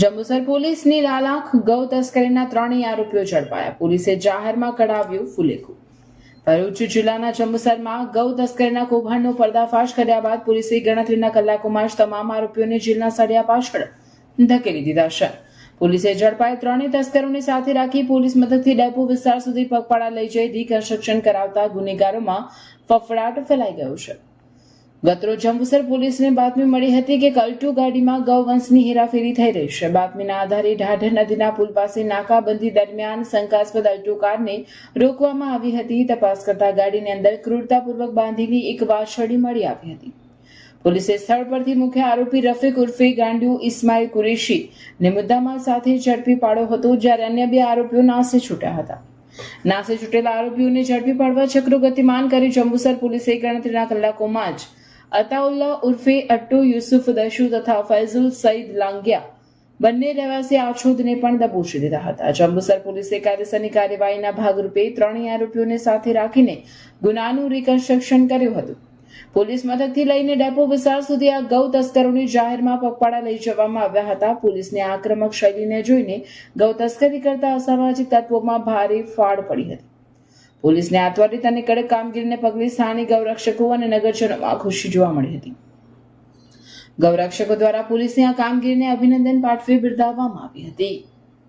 જંબુસર પોલીસની લાલાખ ગૌ તસ્કરીના 3 આરોપીઓ ઝડપાયા. પોલીસે જાહેરમાં કઢાવ્યું ફુલેકું. ભરૂચ જિલ્લાના જંબુસરમાં ગૌ તસ્કરીના કૌભાંડનો પર્દાફાશ કર્યા બાદ પોલીસે ગણતરીના કલાકોમાં જ તમામ આરોપીઓને જેલના સળિયા પાછળ ધકેલી દીધા છે. પોલીસે ઝડપાયેલ 3 તસ્કરોને સાથે રાખી પોલીસ મથકથી ડેપો વિસ્તાર સુધી પગપાળા લઈ જઈ રિકન્સ્ટ્રક્શન કરાવતા ગુનેગારોમાં ફફડાટ ફેલાઈ ગયો છે. ગતરોજ જંબુસર પોલીસને બાતમી મળી હતી કે કલ્ટુ ગાડીમાં ગૌવંશની હેરાફેરી થઈ રહી છે. બાતમીના આધારે ઢાઢર નદીના પુલ પાસે નાકાબંધી દરમિયાન શંકાસ્પદ અલ્ટો કારને રોકવામાં આવી હતી. તપાસ કરતા ગાડીની અંદર ક્રૂરતાપૂર્વક બાંધેલી એક વાછરડી મળી આવી હતી. પોલીસે સ્થળ પરથી મુખ્ય આરોપી રફીક ઉર્ફે ગાંડુ ઇસ્માઇલ કુરેશી ને મુદ્દામાલ સાથે ઝડપી પાડ્યો હતો, જ્યારે અન્ય 2 આરોપીઓ નાસે છૂટ્યા હતા. નાસે છૂટેલા આરોપીઓને ઝડપી પાડવા ચક્રો ગતિમાન કરી જંબુસર પોલીસે ગણતરીના કલાકોમાં જ અતાઉલ્લા ઉર્ફે અટ્ટુ યુસુફ દશુ તથા ફૈઝુલ સઈદ લાંગિયા બંને રહેવાસી આછોદને પણ દબોચી દીધા હતા. જંબુસર પોલીસે કાયદેસરની કાર્યવાહીના ભાગરૂપે 3 આરોપીઓને સાથે રાખીને ગુનાનું રિકન્સ્ટ્રક્શન કર્યું હતું. પોલીસ મથકથી લઈને ડેપો વિસ્તાર સુધી આ ગૌ તસ્કરોને જાહેરમાં પગપાળા લઈ જવામાં આવ્યા હતા. પોલીસની આક્રમક શૈલીને જોઈને ગૌ તસ્કરી કરતા અસામાજિક તત્વોમાં ભારે ફાડ પડી હતી. પોલીસની આ ત્વરિત અને કડક કામગીરીને પગલે સ્થાનિક ગૌરક્ષકો અને નગરજનોમાં ખુશી જોવા મળી હતી. ગૌરક્ષકો દ્વારા પોલીસની આ કામગીરીને અભિનંદન પાઠવી બિરદાવવામાં આવી હતી.